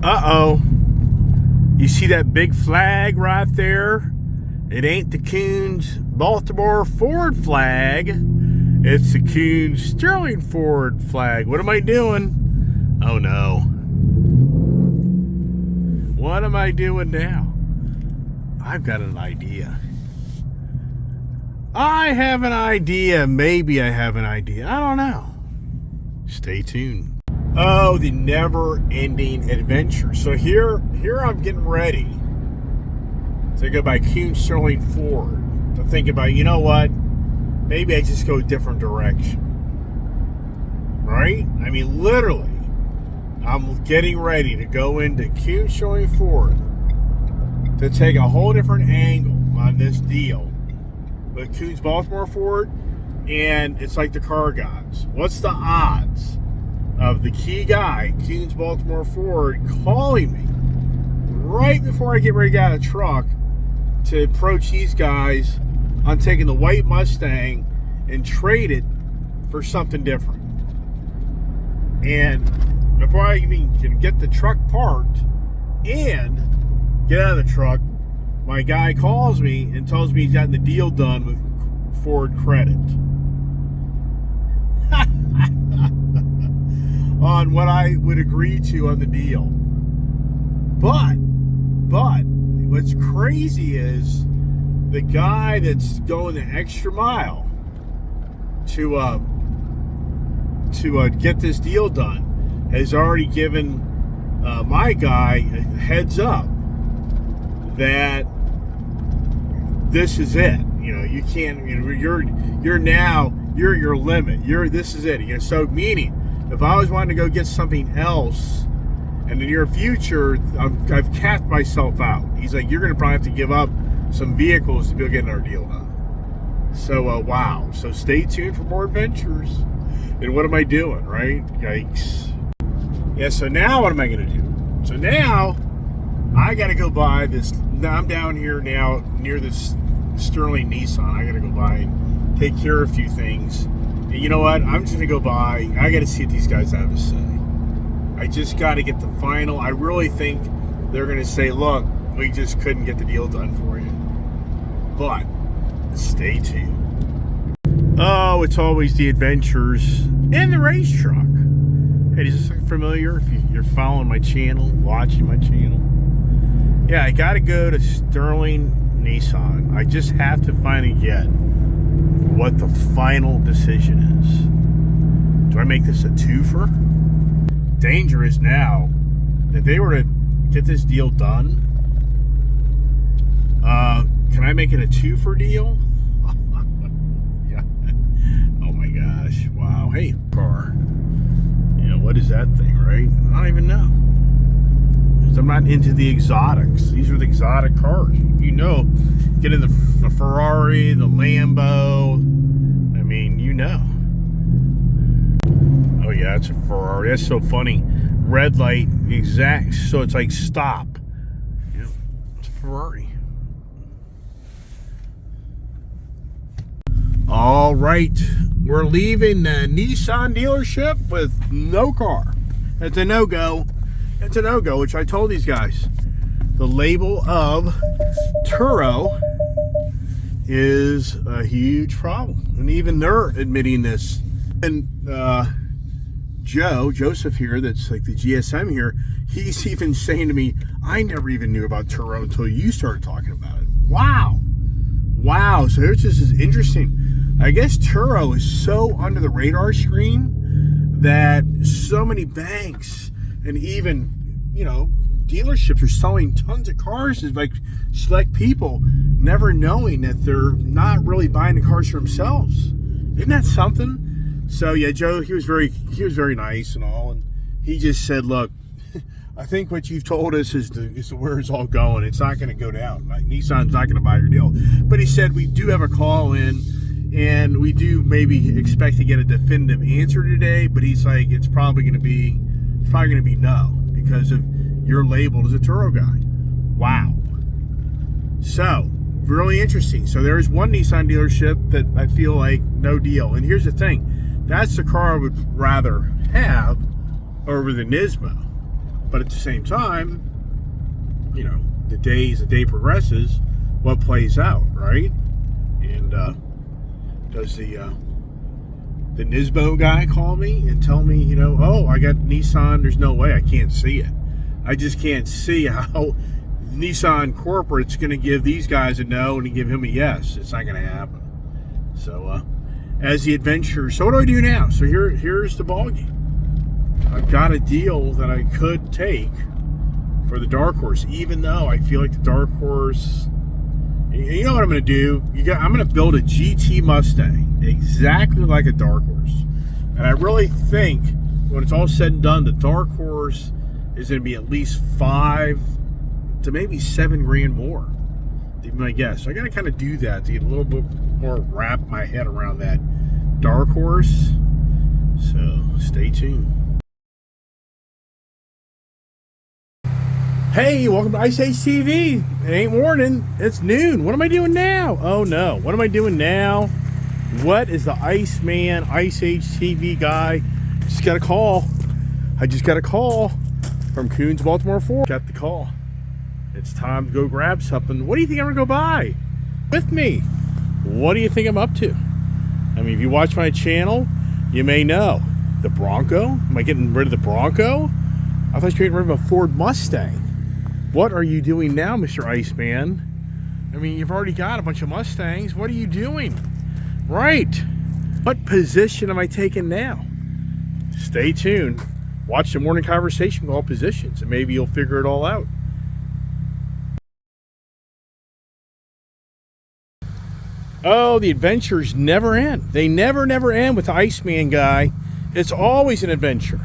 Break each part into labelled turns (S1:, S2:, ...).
S1: Uh-oh. You see that big flag right there? It ain't the Coons Baltimore Ford flag. It's the Coons Sterling Ford flag. What am I doing? Oh no. What am I doing now? I've got an idea. I have an idea. Maybe I have an idea. I don't know. Stay tuned. Oh, the never-ending adventure. So here I'm getting ready to go by Coons Sterling Ford. To think about, you know what? Maybe I just go a different direction. Right? I mean, literally, I'm getting ready to go into Coons Sterling Ford to take a whole different angle on this deal with Coons Baltimore Ford, and it's like the car gods. What's the odds of the key guy, Coons Baltimore Ford, calling me right before I get ready to get out of the truck to approach these guys on taking the white Mustang and trade it for something different? And before I even can get the truck parked and get out of the truck, my guy calls me and tells me he's gotten the deal done with Ford Credit on what I would agree to on the deal. But what's crazy is the guy that's going the extra mile to get this deal done has already given my guy a heads up that this is it. You know, you can't. You know, you're your limit. This is it. You know, so meaning, if I was wanting to go get something else in the near future, I've capped myself out. He's like, you're going to probably have to give up some vehicles to be able to get our deal done. So wow. So stay tuned for more adventures. And what am I doing? Right? Yikes. Yeah. So now what am I going to do? So now I got to go buy this. I'm down here now near this Sterling Nissan. I got to go by and take care of a few things. And you know what? I'm just going to go by. I got to see what these guys have to say. I just got to get the final. I really think they're going to say, look, we just couldn't get the deal done for you. But stay tuned. Oh, it's always the adventures in the race truck. Hey, does this look familiar? If you're following my channel, watching my channel. Yeah, I got to go to Sterling Nissan. I just have to finally get what the final decision is. Do I make this a twofer? Danger is now, if they were to get this deal done, can I make it a twofer deal? Yeah. Oh my gosh. Wow. Hey, car. You know, what is that thing, right? I don't even know. I'm not into the exotics. These are the exotic cars. You know, get in the Ferrari, the Lambo. I mean, you know. Oh yeah, it's a Ferrari. That's so funny. Red light, exact. So it's like stop. You know, it's a Ferrari. All right, we're leaving the Nissan dealership with no car. It's a no-go. It's a no-go, which I told these guys. The label of Turo is a huge problem. And even they're admitting this. And Joseph here, that's like the GSM here, he's even saying to me, I never even knew about Turo until you started talking about it. Wow. Wow. So this is interesting. I guess Turo is so under the radar screen that so many banks and even, you know, dealerships are selling tons of cars as like select people, never knowing that they're not really buying the cars for themselves. Isn't that something? So yeah, Joe, he was very nice and all, and he just said, look, I think what you've told us is where it's all going. It's not going to go down. Like, Nissan's not going to buy your deal. But he said we do have a call in, and we do maybe expect to get a definitive answer today. But he's like, it's probably going to be no, because of you're labeled as a Turo guy. Wow. So really interesting. So there's one Nissan dealership that I feel like no deal. And here's the thing, that's the car I would rather have over the Nismo. But at the same time, you know, the day progresses, what plays out, right? And does the Nisbo guy call me and tell me, you know, oh, I got Nissan, there's no way, I can't see it. I just can't see how Nissan corporate's going to give these guys a no and give him a yes. It's not going to happen. So, as the adventure, so what do I do now? So here's the ballgame. I've got a deal that I could take for the Dark Horse, even though I feel like the Dark Horse, you know what I'm going to do? I'm going to build a GT Mustang exactly like a Dark Horse. And I really think when it's all said and done, the Dark Horse is going to be at least $5,000 to maybe $7,000 more. Even my guess. So I got to kind of do that to get a little bit more wrap my head around that Dark Horse. So stay tuned. Hey, welcome to Ice Age TV. It ain't morning, it's noon. What am I doing now? Oh no, what am I doing now? What is the Iceman Ice Age TV guy? Just got a call. I just got a call from Coons Baltimore 4. Got the call. It's time to go grab something. What do you think I'm gonna go buy? With me. What do you think I'm up to? I mean, if you watch my channel, you may know. The Bronco? Am I getting rid of the Bronco? I thought you were getting rid of a Ford Mustang. What are you doing now, Mr. Iceman? I mean, you've already got a bunch of Mustangs. What are you doing? Right. What position am I taking now? Stay tuned. Watch the morning conversation with all positions, and maybe you'll figure it all out. Oh, the adventures never end. They never end with the Iceman guy. It's always an adventure.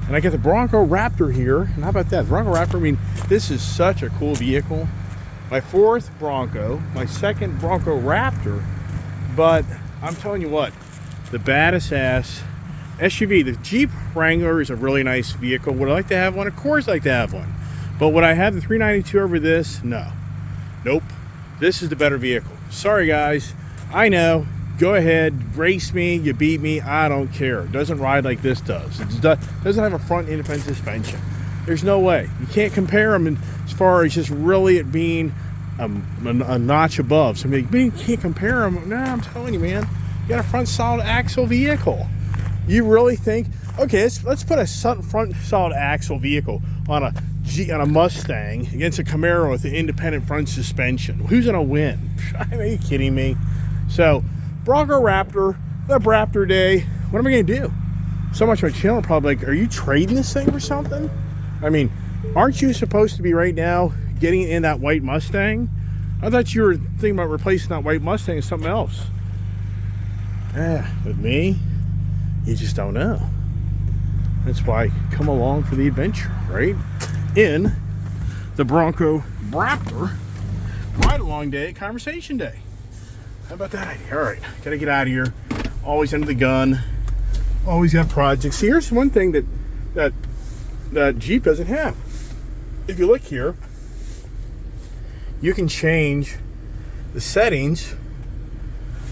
S1: And I got the Bronco Raptor here. And how about that? Bronco Raptor, I mean, this is such a cool vehicle. My fourth Bronco, my second Bronco Raptor. But I'm telling you what, the baddest ass SUV, the Jeep Wrangler is a really nice vehicle. Would I like to have one? Of course I'd like to have one. But would I have the 392 over this? No. Nope. This is the better vehicle. Sorry guys. I know. Go ahead, race me, you beat me, I don't care. It doesn't ride like this does. It doesn't have a front independent suspension. There's no way. You can't compare them as far as just really it being a notch above. So you can't compare them. No, I'm telling you, man. You got a front solid axle vehicle. You really think, okay, let's put a front solid axle vehicle on a Mustang against a Camaro with an independent front suspension. Who's gonna win? Are you kidding me? So, Bronco Raptor, the Raptor Day. What am I going to do? So much of my channel probably like, are you trading this thing for something? I mean, aren't you supposed to be right now getting in that white Mustang? I thought you were thinking about replacing that white Mustang with something else. With me, you just don't know. That's why I come along for the adventure, right? In the Bronco Raptor ride-along day, conversation day. How about that idea? All right, gotta get out of here. Always under the gun. Always got projects. See, here's one thing that Jeep doesn't have. If you look here, you can change the settings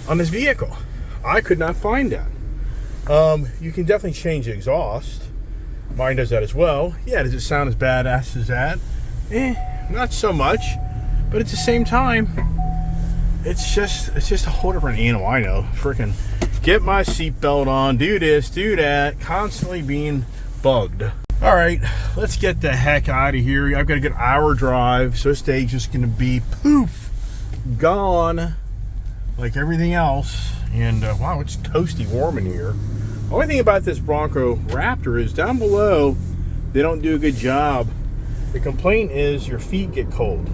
S1: on this vehicle. I could not find that. You can definitely change the exhaust. Mine does that as well. Yeah, does it sound as badass as that? Not so much. But at the same time, it's just a whole different animal. I know. Freaking get my seatbelt on, do this, do that, constantly being bugged. All right, let's get the heck out of here. I've got a good hour drive, so this day's just gonna be poof, gone, like everything else. And wow, it's toasty warm in here. The only thing about this Bronco Raptor is down below, they don't do a good job. The complaint is your feet get cold.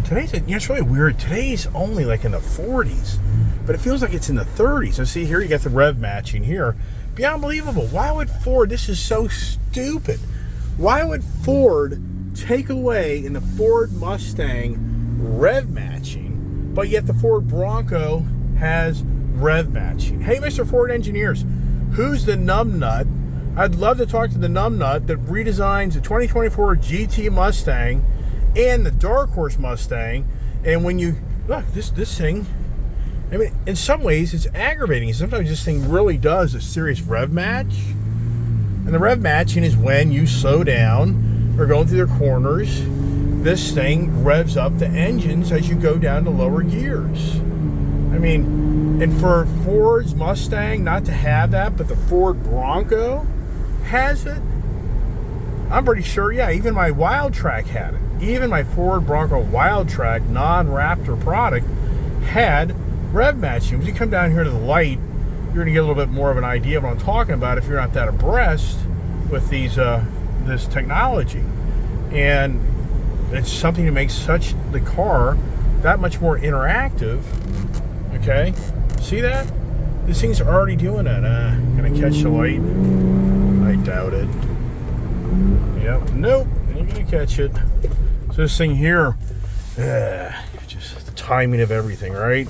S1: Today's, it's really weird. Today's only like in the 40s, but it feels like it's in the 30s. So see here, you got the rev matching here. Be unbelievable. Why would Ford, this is so stupid. Why would Ford take away in the Ford Mustang rev matching, but yet the Ford Bronco has rev matching? Hey, Mr. Ford engineers, who's the numbnut? I'd love to talk to the numbnut that redesigns the 2024 GT Mustang and the Dark Horse Mustang. And when you look, this thing, I mean, in some ways it's aggravating. Sometimes this thing really does a serious rev match. And the rev matching is when you slow down or going through the corners, this thing revs up the engines as you go down to lower gears. I mean, and for Ford's Mustang not to have that, but the Ford Bronco has it. I'm pretty sure, yeah, even my Wildtrak had it. Even my Ford Bronco Wildtrak non-Raptor product had rev matching. When you come down here to the light, you're going to get a little bit more of an idea of what I'm talking about if you're not that abreast with these this technology. And it's something that makes the car that much more interactive. Okay, see that? This thing's already doing it. Gonna catch the light? I doubt it. Yep, nope, ain't gonna catch it. So this thing here, just the timing of everything, right?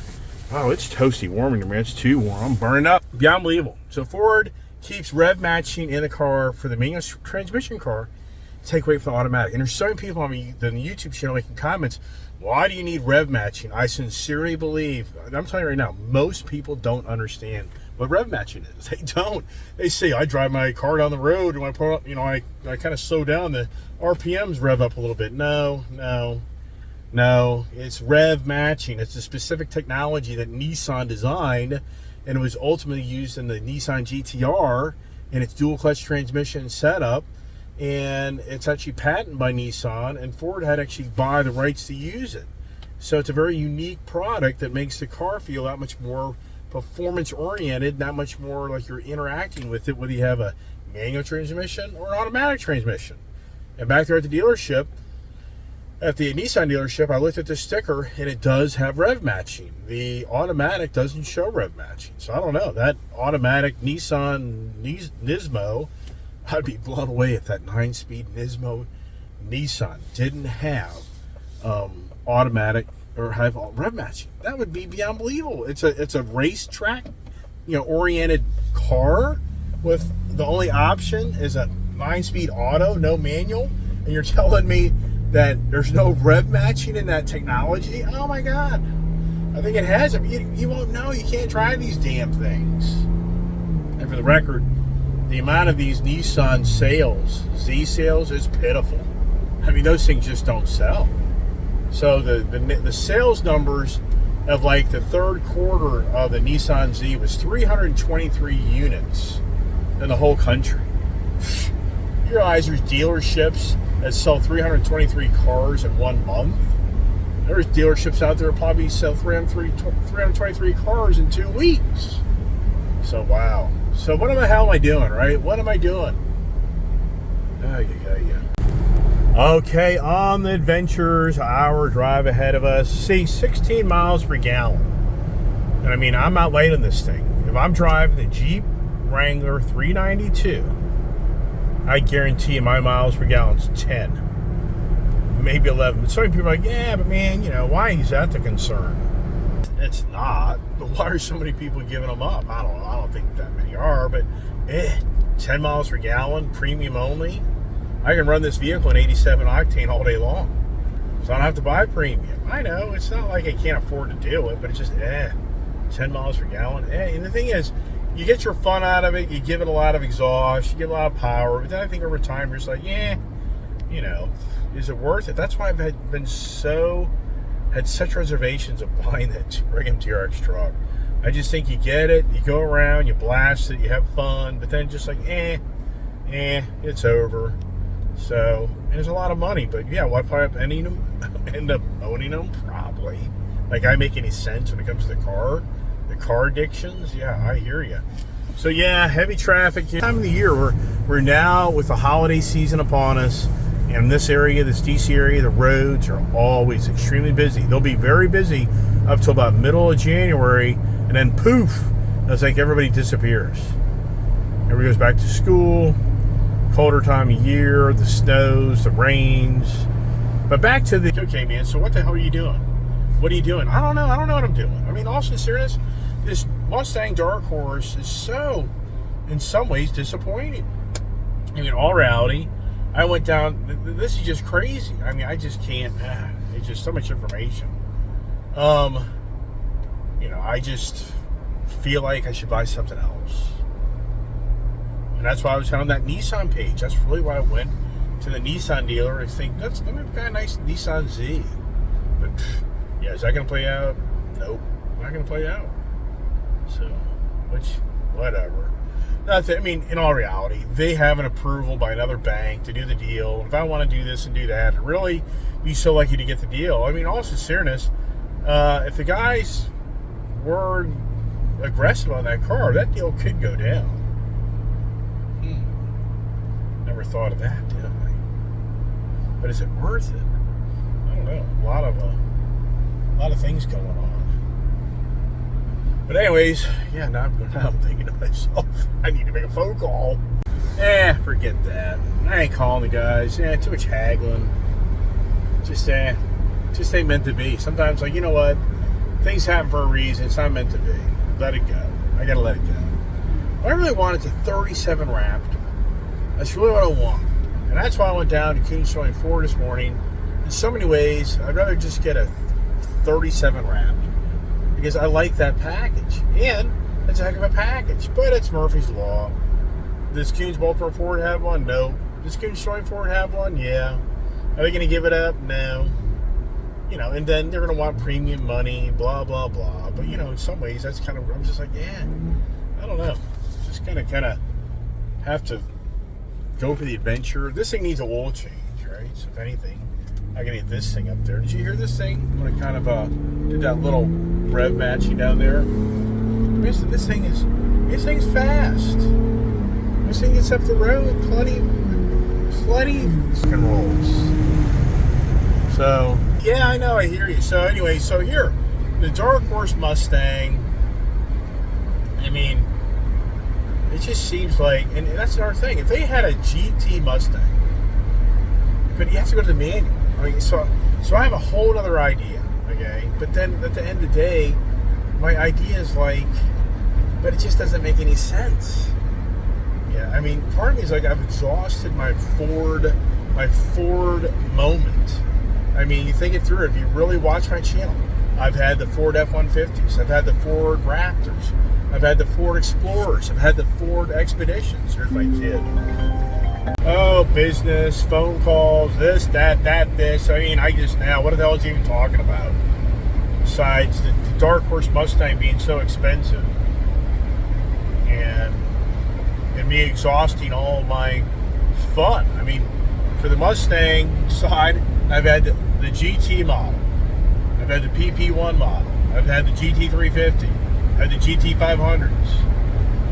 S1: Oh, it's toasty warm in here, man. It's too warm. I'm burning up. Beyond believable. So Ford keeps rev matching in the car for the manual transmission car, take away from the automatic. And there's so many people on the YouTube channel making comments, why do you need rev matching? I sincerely believe, I'm telling you right now, most people don't understand what rev matching is. They don't. They say, I drive my car down the road and when I pull up, I kind of slow down, the RPMs rev up a little bit. No, it's rev matching. It's a specific technology that Nissan designed, and it was ultimately used in the Nissan GTR in its dual clutch transmission setup. And it's actually patented by Nissan, and Ford had actually buy the rights to use it. So it's a very unique product that makes the car feel that much more performance oriented, that much more like you're interacting with it, whether you have a manual transmission or an automatic transmission. And back there at the dealership, at the Nissan dealership, I looked at the sticker and it does have rev matching. The automatic doesn't show rev matching. So I don't know, that automatic Nissan Nismo, I'd be blown away if that 9-speed Nismo Nissan didn't have automatic or have rev matching. That would be beyond believable. It's a racetrack, oriented car with the only option is a 9-speed auto, no manual, and you're telling me that there's no rev matching in that technology? Oh my God! I think it has it. You won't know. You can't drive these damn things. And for the record, the amount of these Nissan sales, Z sales, is pitiful. I mean, those things just don't sell. So the sales numbers of like the third quarter of the Nissan Z was 323 units in the whole country. You realize there's dealerships that sell 323 cars in 1 month? There's dealerships out there that probably sell 323 cars in 2 weeks. So wow. So what the hell am I doing, right? What am I doing? Okay, on the Adventures, hour drive ahead of us. See, 16 miles per gallon. And I mean, I'm out late on this thing. If I'm driving the Jeep Wrangler 392, I guarantee you my miles per gallon's 10, maybe 11. But so many people are like, yeah, but man, why is that the concern? It's not. But why are so many people giving them up? I don't know. I don't think that many are, but 10 miles per gallon, premium only. I can run this vehicle in 87 octane all day long. So I don't have to buy premium. I know, it's not like I can't afford to do it, but it's just, 10 miles per gallon. And the thing is, you get your fun out of it, you give it a lot of exhaust, you get a lot of power, but then I think over time you're just like, is it worth it? That's why I've had such reservations of buying that Ram TRX truck. I just think you get it, you go around, you blast it, you have fun, but then just like, it's over. So, and it's a lot of money, but yeah, will I probably end up owning them? Probably. Like, I make any sense when it comes to the car addictions? Yeah, I hear you. So yeah, heavy traffic. Time of the year, we're now with the holiday season upon us, and in this area, this DC area, the roads are always extremely busy. They'll be very busy up till about middle of January, and then poof, it's like everybody disappears. Everybody goes back to school, colder time of year, the snows, the rains. But back to the, okay man, so what the hell are you doing? What are you doing? I don't know what I'm doing. I mean, all sincereness, this Mustang Dark Horse is so, in some ways, disappointing. I mean, all reality, I went down, this is just crazy. I mean, I just can't, it's just so much information. I just feel like I should buy something else. And that's why I was on that Nissan page. That's really why I went to the Nissan dealer. I think that's going to be kind of nice Nissan Z. But yeah, is that going to play out? Nope, not going to play out. So, which, whatever. Nothing. I mean, in all reality, they have an approval by another bank to do the deal. If I want to do this and do that, and really be so lucky to get the deal. I mean, all sincereness, if the guys were aggressive on that car, that deal could go down. Never thought of that, did I? But is it worth it? I don't know. A lot of things going on. But anyways, yeah, now I'm thinking to myself, I need to make a phone call. Forget that. I ain't calling the guys. Too much haggling. Just ain't meant to be. Sometimes, like, you know what? Things happen for a reason. It's not meant to be. Let it go. I gotta let it go. What I really want is a 37 Raptor. That's really what I want. And that's why I went down to Coons Showing 4 this morning. In so many ways, I'd rather just get a 37 Raptor. Because I like that package. And it's a heck of a package. But it's Murphy's Law. Does Coons Baltimore Ford have one? No. Does Coons Showing Ford have one? Yeah. Are they going to give it up? No. You know, and then they're going to want premium money, blah, blah, blah. But, you know, in some ways, that's kind of, I'm just like, I don't know. Just kind of have to go for the adventure. This thing needs a oil change, right? So if anything, I can get this thing up there. Did you hear this thing? When I kind of did that little rev matching down there. This thing's fast. This thing gets up the road, plenty fucking rolls. So yeah, I know, I hear you. So anyway, here, the Dark Horse Mustang. I mean, it just seems like, and that's another thing. If they had a GT Mustang, but you have to go to the manual. I mean, so I have a whole other idea, okay? But then at the end of the day, my idea is like, but it just doesn't make any sense. Yeah, I mean, part of me is like, I've exhausted my Ford moment. I mean, you think it through. If you really watch my channel, I've had the Ford F-150s. I've had the Ford Raptors. I've had the Ford Explorers. I've had the Ford Expeditions. Here's my kid. Oh, business, phone calls, this, that, this. I mean, now, what the hell is he even talking about? Besides the Dark Horse Mustang being so expensive and me exhausting all my fun. I mean, for the Mustang side, I've had the GT model. I've had the PP1 model. I've had the GT350. I've had the GT500s.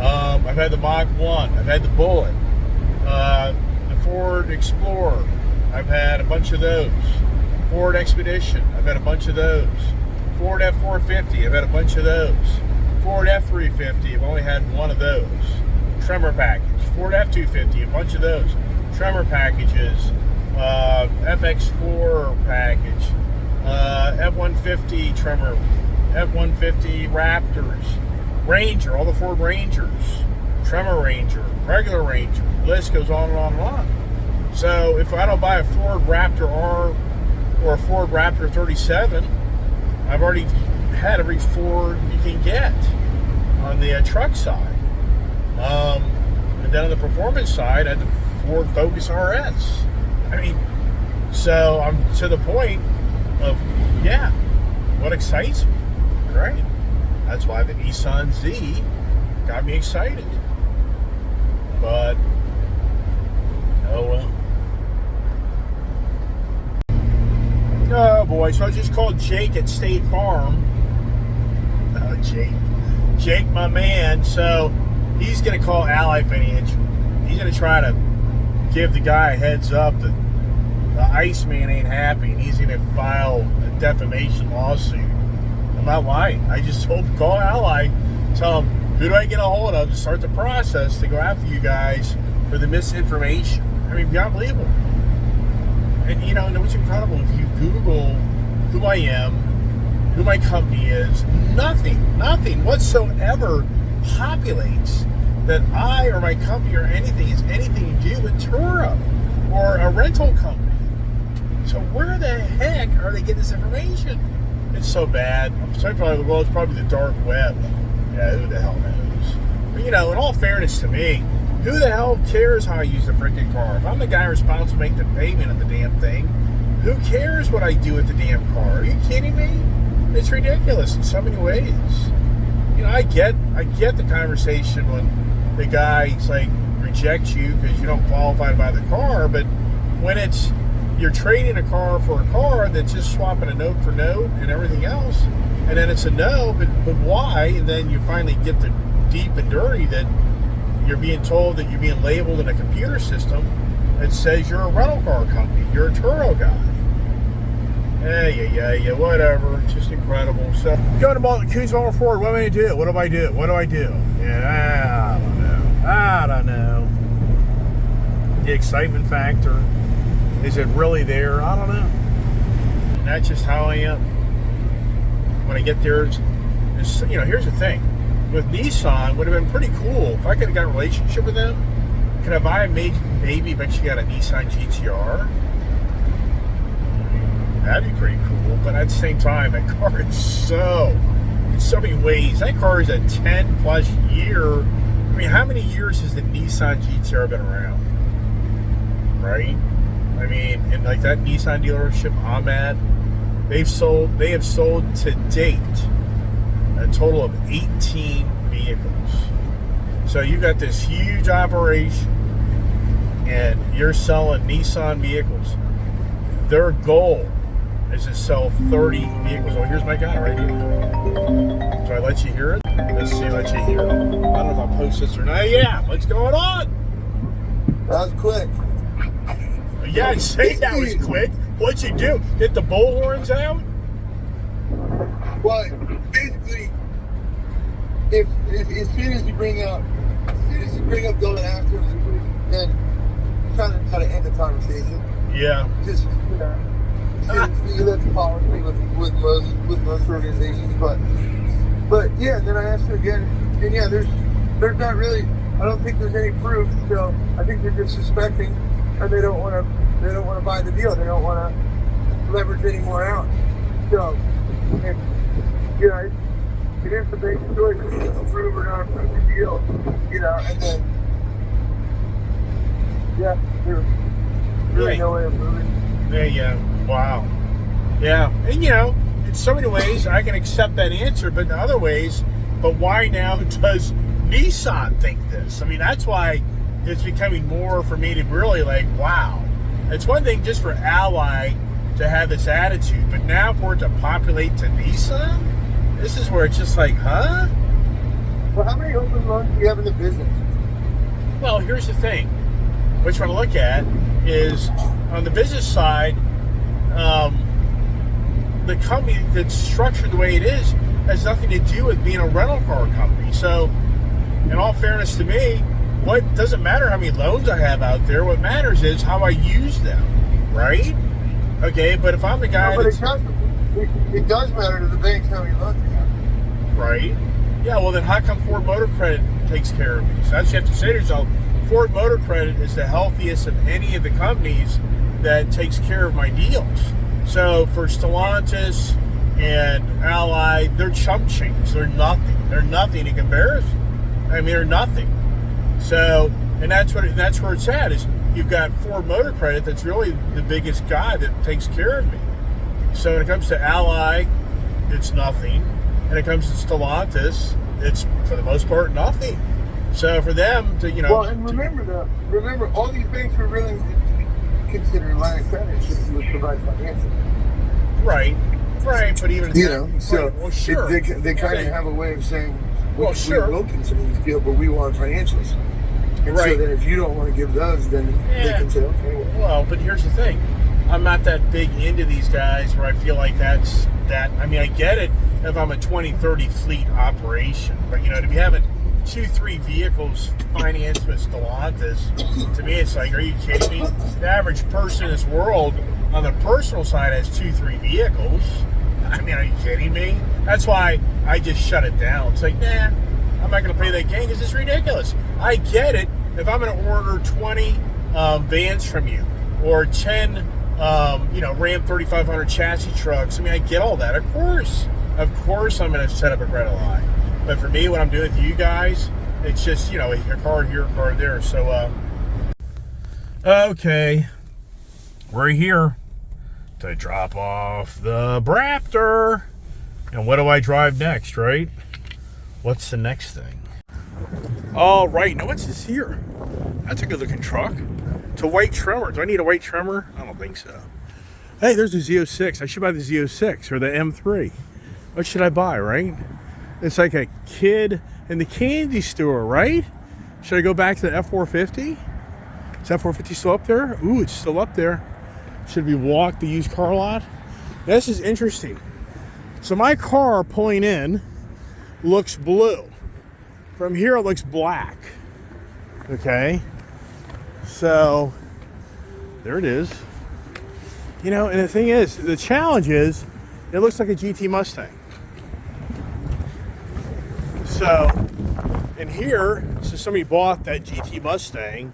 S1: I've had the Mach 1. I've had the Bullet. The Ford Explorer. I've had a bunch of those. Ford Expedition. I've had a bunch of those. Ford F450. I've had a bunch of those. Ford F350. I've only had one of those. Tremor package. Ford F250. A bunch of those. Tremor packages. FX4 package. F-150 Tremor. F-150 Raptors. Ranger. All the Ford Rangers. Tremor Ranger. Regular Ranger. The list goes on and on and on. So if I don't buy a Ford Raptor R or a Ford Raptor 37, I've already had every Ford you can get on the truck side. And then on the performance side, I had the Ford Focus RS. I mean, so I'm to the point of, what excites me, right? That's why the Nissan Z got me excited. But, oh well. Oh boy, so I just called Jake at State Farm. Oh, Jake, my man. So he's going to call Ally Financial. He's going to try to give the guy a heads up that the Iceman ain't happy and he's going to file a defamation lawsuit. I'm not lying. I just told him, call Ally, tell him, who do I get a hold of to start the process to go after you guys for the misinformation? I mean, beyond believable. And you know what's incredible? If you Google who I am, who my company is, nothing whatsoever populates that I or my company or anything has anything to do with Turo or a rental company. So where the heck are they getting this information? It's so bad. I'm sorry, it's probably the dark web. Yeah, who the hell knows? But in all fairness to me, Who the hell cares how I use the freaking car? If I'm the guy responsible to make the payment of the damn thing, who cares what I do with the damn car? Are you kidding me? It's ridiculous in so many ways. You know, I get the conversation when the guy's like rejects you because you don't qualify to buy the car, but when it's you're trading a car for a car that's just swapping a note for note and everything else, and then it's a no, but why? And then you finally get the deep and dirty that you're being told that you're being labeled in a computer system that says you're a rental car company, you're a Turo guy. Yeah, whatever. It's just incredible. So, going to Coons Motor Ford, what do I do? What do I do? What do I do? Yeah, I don't know. The excitement factor, is it really there? I don't know. And that's just how I am. When I get there, you know, here's the thing. With Nissan, would have been pretty cool if I could have got a relationship with them. Could have I maybe eventually got a Nissan GTR? That'd be pretty cool. But at the same time, that car is in so many ways. That car is a 10 plus year. I mean, how many years has the Nissan GTR been around? Right? I mean, and like that Nissan dealership I'm at, they have sold to date a total of 18 vehicles. So you got this huge operation and you're selling Nissan vehicles. Their goal is to sell 30 vehicles. Oh, here's my guy right here. So I let you hear it? Let's see, let you hear it. I don't know if I'll post this or not. Yeah, what's going on?
S2: That was quick.
S1: Yeah, I'd say that was quick. What'd you do? Get the bullhorns out?
S2: Well, basically, if as soon as you bring up going after me, then trying to end the conversation.
S1: Yeah.
S2: Just that's a policy with most organizations, but yeah. And then I asked her again, and yeah, there's not really. I don't think there's any proof. So I think they're just suspecting, and they don't want to buy the deal. They don't want to leverage any more out. So, and, you know, it is the big choice to approve or not approve the deal. You know, and then yeah, there's really no way of moving.
S1: Yeah. Wow. Yeah. And you know, in so many ways I can accept that answer, but in other ways, but why now does Nissan think this? I mean, that's why it's becoming more for me to really like, wow. It's one thing just for Ally to have this attitude, but now for it to populate to Nissan, this is where it's just like, huh?
S2: Well, how many open loans do you have in the business?
S1: Well, here's the thing. What you want to look at is on the business side, the company that's structured the way it is has nothing to do with being a rental car company. So, in all fairness to me, what doesn't matter how many loans I have out there. What matters is how I use them, right? Okay, but if I'm the guy,
S2: no, but it does matter to the banks how many loans you have,
S1: right? Yeah. Well, then how come Ford Motor Credit takes care of me? So that's what you have to say to yourself. Ford Motor Credit is the healthiest of any of the companies that takes care of my deals. So for Stellantis and Ally, they're chump change. They're nothing. They're nothing in comparison. I mean, they're nothing. So, and that's where it's at. Is you've got Ford Motor Credit that's really the biggest guy that takes care of me. So when it comes to Ally, it's nothing. And it comes to Stellantis, it's for the most part nothing. So for them to, you know,
S2: well, and remember, all these banks were willing to consider line of credit if you would provide financing.
S1: Right. But even
S2: so
S1: well, sure.
S2: They kind of have a way of saying, we will consider this deal, but we want financials. And
S1: right.
S2: So then if you don't want to give those, then they can say, okay.
S1: Well, but here's the thing. I'm not that big into these guys where I feel like that's that. I mean, I get it if I'm a 20, 30 fleet operation. But, you know, to be having 2-3 vehicles financed with Stellantis, to me, it's like, are you kidding me? The average person in this world on the personal side has 2-3 vehicles. I mean, are you kidding me? That's why I just shut it down. It's like, nah, I'm not going to play that game because it's ridiculous. I get it if I'm going to order 20 vans from you or 10, Ram 3500 chassis trucks. I mean, I get all that. Of course, I'm going to set up a credit line. But for me, what I'm doing with you guys, It's just, you know, a car here, a car there. So, okay, we're here to drop off the Raptor. And what do I drive next, right? What's the next thing? All right, now what's this here? That's a good looking truck. It's a white trimmer. Do I need a white trimmer? I don't think so. Hey, there's the Z06. I should buy the Z06 or the M3. What should I buy, right? It's like a kid in the candy store, right? Should I go back to the F450? Is F450 still up there? Ooh, it's still up there. Should we walk the used car lot? This is interesting. So my car pulling in looks blue. From here it looks black. Okay. So there it is. You know, and the thing is, the challenge is it looks like a GT Mustang. So in here, so somebody bought that GT Mustang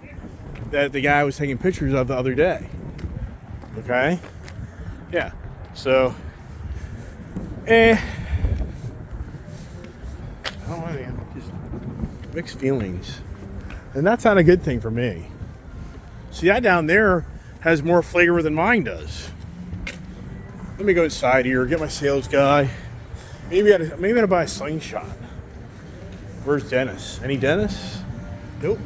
S1: that the guy was taking pictures of the other day. Okay. Yeah. So I don't know, man. Just mixed feelings. And that's not a good thing for me. See, that down there has more flavor than mine does. Let me go inside here, get my sales guy. Maybe I'm gonna buy a slingshot. Where's Dennis? Any Dennis? Nope.